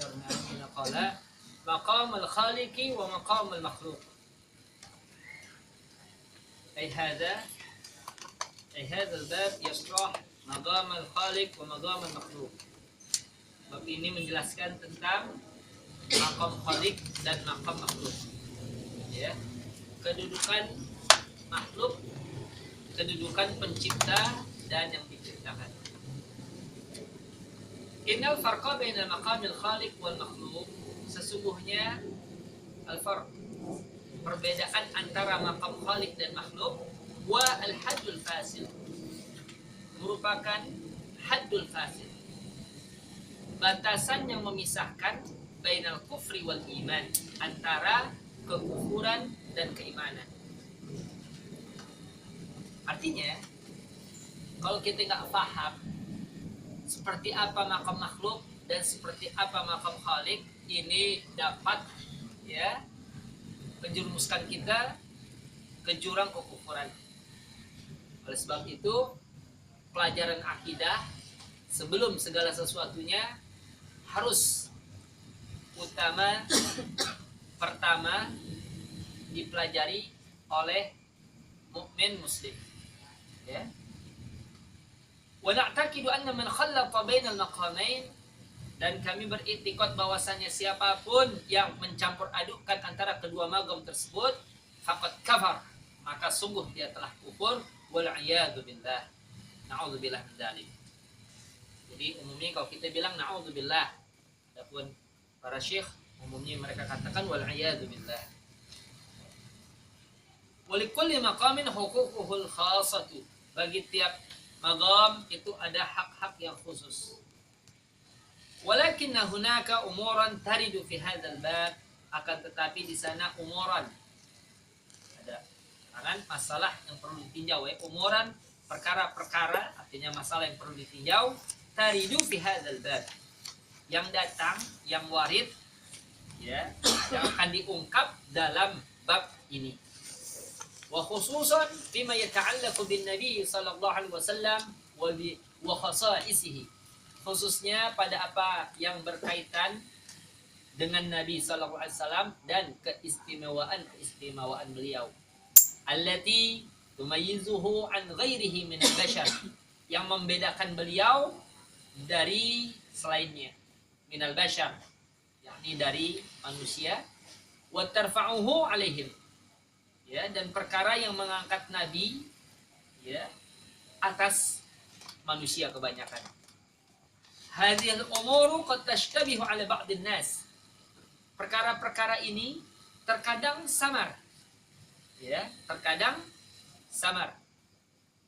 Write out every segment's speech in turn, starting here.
Darni qala maqam al-khaliqi wa maqam al-makhluq. هذا الباب يشرح مقام الخالق ومقام المخلوق. Bab ini menjelaskan tentang maqam khaliq dan maqam makhluk. Ya. Kedudukan makhluk, kedudukan pencipta dan yang diciptakan. Innal farqa bainal maqamil khaliq wal makhluk, sesungguhnya al-farq, perbedaan antara maqam khaliq dan makhluk, wa al-haddul fasil, merupakan haddul fasil, batasan yang memisahkan bainal kufri wal iman, antara kekufuran dan keimanan. Artinya, kalau kita nggak paham seperti apa maqam makhluk dan seperti apa maqam khaliq, ini dapat ya menjerumuskan kita ke jurang kekufuran. Oleh sebab itu, pelajaran akidah sebelum segala sesuatunya harus pertama dipelajari oleh mukmin muslim. Ya. Wa na'taqidu anna man khallata bainal maqamain, dan kami beriktikad bahwasanya siapapun yang mencampur adukkan antara kedua maqam tersebut, faqad kafar, maka sungguh dia telah kufur, wal iyadu billah. Na'udzubillah min dzalik. Jadi umumnya kalau kita bilang na'udzubillah, adapun para syekh umumnya mereka katakan wal iyadu billah. Walikulli maqamin huququhul khassatu, bagi tiap maqam itu ada hak-hak yang khusus. Walakinna hunaka umuran taridu fi hadzal bab, akan tetapi di sana umuran, ada masalah yang perlu ditinjau, ya. Umuran, perkara-perkara, artinya masalah yang perlu ditinjau, taridu fi hadzal bab, yang datang, yang warid, ya, yang akan diungkap dalam bab ini. Wa khususan bima yata'allaqu bin Nabi sallallahu alaihi wasallam wa khasaisihi, khususnya pada apa yang berkaitan dengan Nabi sallallahu alaihi wasallam dan keistimewaan beliau. Allati tumayyizuhu an ghairihi min al-bashar, yang membedakan beliau dari selainnya, min al-bashar, yakni dari manusia, wa tarfa'uhu alaihim, ya, dan perkara yang mengangkat Nabi, ya, atas manusia kebanyakan. Hadhil umuru qad tashtabihu ala ba'din nas, perkara-perkara ini terkadang samar, ya, terkadang samar.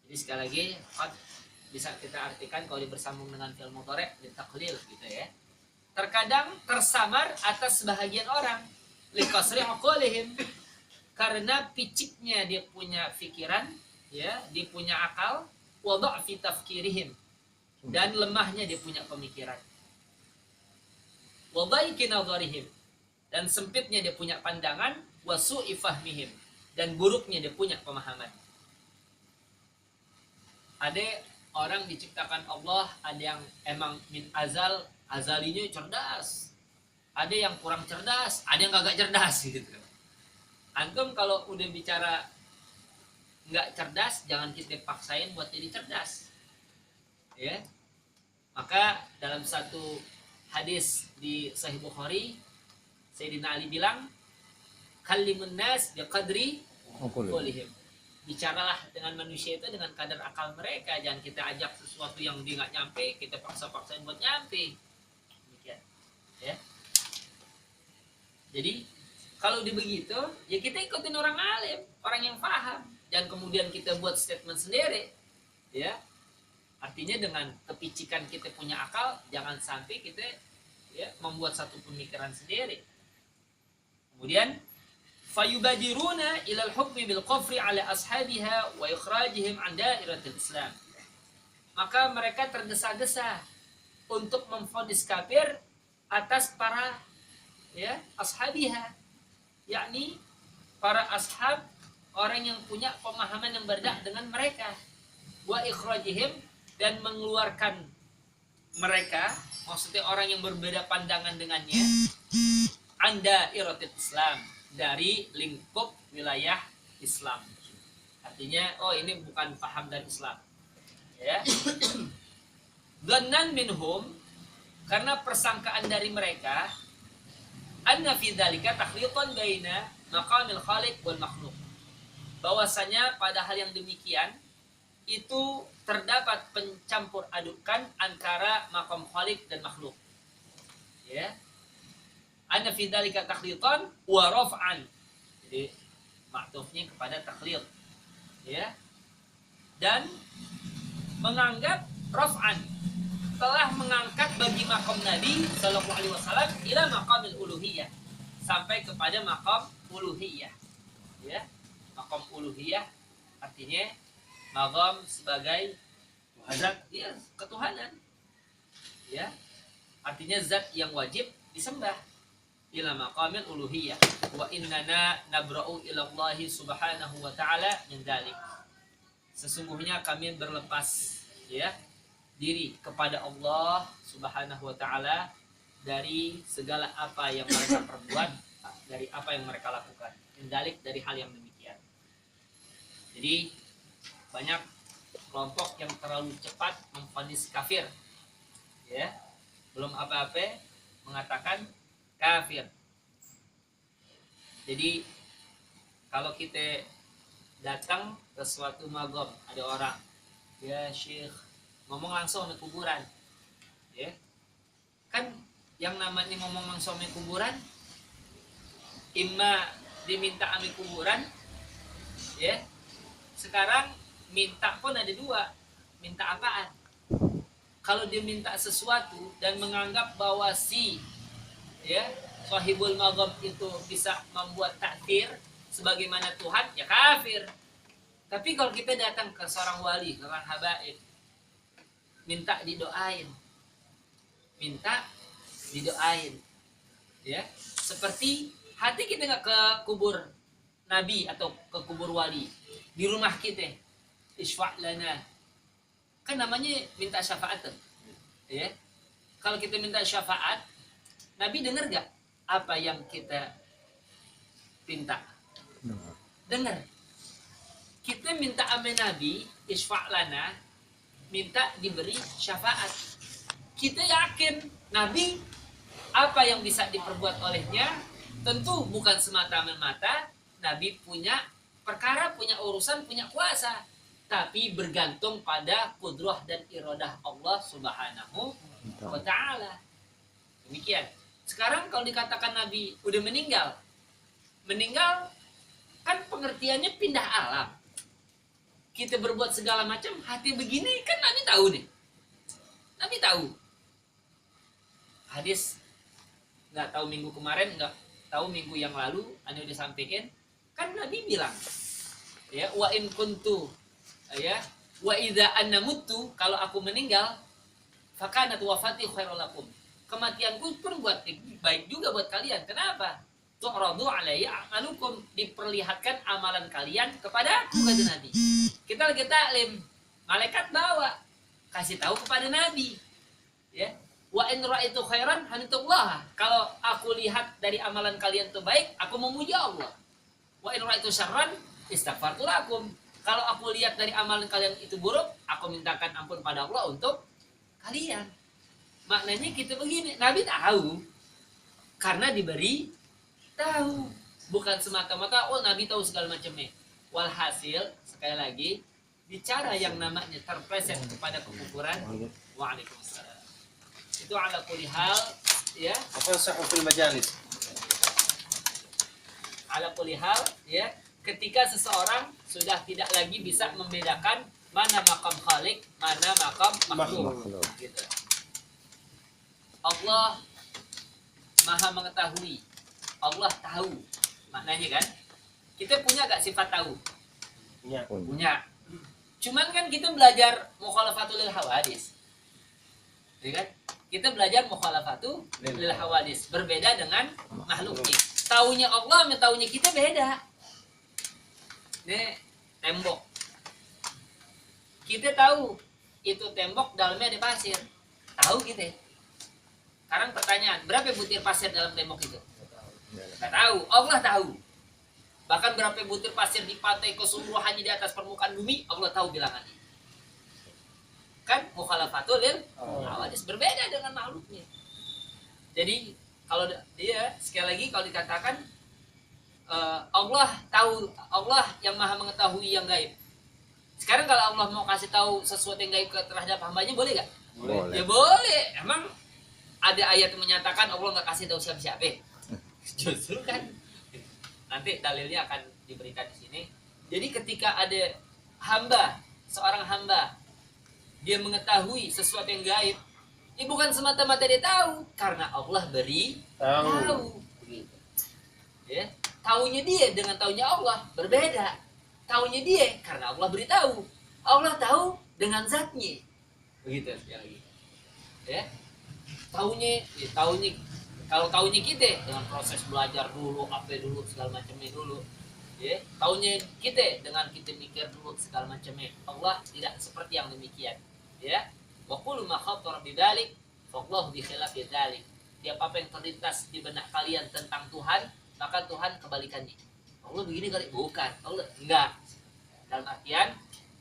Jadi sekali lagi bisa kita artikan kalau bersambung dengan fi'il mudhari' ditaqlil gitu, ya. Terkadang tersamar atas sebahagian orang, liqasri uqulihim, karena piciknya dia punya pikiran, ya, dia punya akal, wa dha'fi tafkirihim, dan lemahnya dia punya pemikiran, wa dhaiqi nadharihim, dan sempitnya dia punya pandangan, wa su'i fahmihim, dan buruknya dia punya pemahaman. Ada orang diciptakan Allah, ada yang emang min azalinya cerdas, ada yang kurang cerdas, ada yang agak cerdas gitu. Antum kalau udah bicara nggak cerdas, jangan kita paksain buat jadi cerdas, ya. Maka dalam satu hadis di Sahih Bukhari, Sayyidina Ali bilang, kallimun nas biqadri qulihim, bicaralah dengan manusia itu dengan kadar akal mereka, jangan kita ajak sesuatu yang dia nggak nyampe, kita paksa-paksain buat nyampe, demikian, ya. Jadi kalau begitu, ya kita ikutin orang alim, orang yang paham. Jangan kemudian kita buat statement sendiri, ya. Artinya dengan kepicikan kita punya akal, jangan sampai kita, ya, membuat satu pemikiran sendiri. Kemudian, fayubadiruna ilal hukmi bil kufri ala ashabiha wa ikhrajihim an dairatil Islam. Maka mereka tergesa-gesa untuk memvonis kafir atas para, ya, ashabiha, yakni para ashab, orang yang punya pemahaman yang berbeda dengan mereka, wa ikhrajihim, dan mengeluarkan mereka, maksudnya orang yang berbeda pandangan dengannya, anda iratil Islam, dari lingkup wilayah Islam. Artinya, oh ini bukan paham dari Islam. Ya. Dhannan minhum, karena persangkaan dari mereka, anna fi dzalika takhlitan baina maqamil khaliq wal makhluq. Bahwasanya pada hal yang demikian itu terdapat pencampur adukan antara maqam khaliq dan makhluk. Ya. Anna fi dzalika takhlitan wa raf'an. Jadi maktufnya kepada takhlid. Ya. Dan menganggap raf'an, telah mengangkat bagi makam Nabi sallallahu alaihi wasallam ila maqamil uluhiyah, sampai kepada makam uluhiyah. Ya. Makam uluhiyah artinya maqam sebagai zat, ya, ketuhanan. Ya. Artinya zat yang wajib disembah. Ila maqamil uluhiyah. Wa innana nabra'u ila Allah subhanahu wa ta'ala min dzalik. Sesungguhnya kami berlepas, ya, diri kepada Allah subhanahu wa ta'ala dari segala apa yang mereka perbuat, dari apa yang mereka lakukan. Min dzalik, dari hal yang demikian. Jadi banyak kelompok yang terlalu cepat memvonis kafir, ya, belum apa-apa mengatakan kafir. Jadi kalau kita datang ke suatu magom, ada orang, ya Syekh, ngomong langsung sama kuburan, ya kan, yang namanya ngomong langsung sama kuburan, imma diminta sama kuburan, ya. Sekarang minta pun ada dua, minta apaan? Kalau dia minta sesuatu dan menganggap bahwa si, ya, sahibul magam itu bisa membuat takdir sebagaimana Tuhan, ya kafir. Tapi kalau kita datang ke seorang wali, ke orang habaib, minta didoain, ya, seperti hati kita nggak ke kubur nabi atau ke kubur wali, di rumah kita, isfa' lana, kan namanya minta syafaat tuh, ya. Kalau kita minta syafaat, Nabi dengar gak apa yang kita minta? Dengar. Kita minta sama Nabi, isfa' lana, minta diberi syafaat. Kita yakin Nabi apa yang bisa diperbuat olehnya, tentu bukan semata-mata Nabi punya perkara, punya urusan, punya kuasa, tapi bergantung pada kudrah dan iradah Allah subhanahu wa ta'ala. Demikian. Sekarang kalau dikatakan Nabi udah meninggal kan pengertiannya pindah alam. Kita berbuat segala macam, hati begini kan Nabi tahu nih. Nabi tahu. Hadis nggak tahu minggu kemarin, nggak tahu minggu yang lalu, Anda udah sampaikan, kan Nabi bilang, ya, wa in kuntu, ya, wa idza anna mutu, kalau aku meninggal, fakanat wafati khairul lakum. Kematianku pun buat baik juga buat kalian. Kenapa? Tu'radu alayya a'malukum, diperlihatkan amalan kalian kepada aku, kata Nabi. Kita lagi taklim, malaikat bawa, kasih tahu kepada Nabi, ya. Wa in ra'aitu khairan hamidullah, kalau aku lihat dari amalan kalian itu baik, aku memuji Allah. Wa in ra'aitu syarran istaghfartu lakum, kalau aku lihat dari amalan kalian itu buruk, aku mintakan ampun pada Allah untuk kalian. Maknanya kita begini, Nabi tahu karena diberi tahu, bukan semata-mata oh Nabi tahu segala macamnya. Walhasil, sekali lagi, bicara yang namanya terpleset kepada kekufuran. Waalaikumsalam. Itu ala kulli hal, ya. Apa sahufil majalis? Ala kulli hal, ya. Ketika seseorang sudah tidak lagi bisa membedakan mana makam khalik, mana makam makhluk. Gitu. Allah Maha mengetahui. Allah tahu. Maknanya kan, kita punya gak sifat tahu? Punya. Cuman kan kita belajar mukhalafatul lil hawadis. Ya kan? Kita belajar mukhalafatul lil hawadis, berbeda dengan makhluk. Taunya Allah sama taunya kita beda. Nih, tembok. Kita tahu itu tembok dalamnya ada pasir. Tahu gitu ya. Sekarang pertanyaan, berapa butir pasir dalam tembok itu? Nggak tahu, Allah tahu. Bahkan berapa butir pasir di pantai keseluruhannya di atas permukaan bumi, Allah tahu bilangannya. Kan mukhalafatul lil hawadits, berbeda dengan makhluknya. Jadi kalau dia sekali lagi kalau dikatakan Allah tahu, Allah yang maha mengetahui yang gaib. Sekarang kalau Allah mau kasih tahu sesuatu yang gaib terhadap hambanya, boleh gak? Boleh. Ya boleh. Emang ada ayat yang menyatakan Allah nggak kasih tahu siapa-siapa? Justru kan nanti dalilnya akan diberikan di sini. Jadi ketika ada hamba, seorang hamba, dia mengetahui sesuatu yang gaib, ini bukan semata-mata dia tahu, karena Allah beri tahu. Ya, taunya dia dengan taunya Allah berbeda. Taunya dia karena Allah beritahu. Allah tahu dengan zatnya. Begitu sekali lagi. Ya. Taunya kalau taunya kita dengan proses belajar dulu, apa dulu segala macamnya dulu. Ya, taunya kita dengan kita mikir dulu segala macamnya. Allah tidak seperti yang demikian. Ya. Wa qul ma khatara bidzalik fallahu bi khilafi dzalik. Tiap apa yang terlintas di benak kalian tentang Tuhan, maka Tuhan kebalikannya. Allah begini kali, bukan. Allah enggak. Dalam artian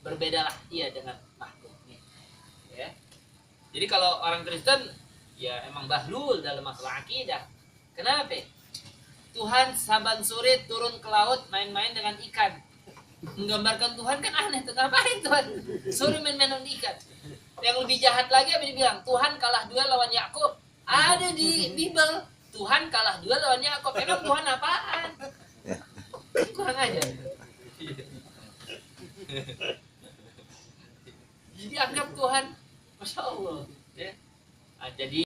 berbedalah ia dengan makhluknya. Ya. Jadi kalau orang Kristen ya emang bahlul dalam masalah akidah. Kenapa? Tuhan saban sore turun ke laut main-main dengan ikan. Menggambarkan Tuhan kan aneh tuh. Ngapain Tuhan sore main-main dengan ikan? Yang lebih jahat lagi apa dibilang? Tuhan kalah duel lawan Yakub. Ada di Bible. Tuhan kalah duel lawan Yakub. Emang Tuhan apaan? Kurang aja. Jadi anggap Tuhan, Masya Allah. Ya. Nah, jadi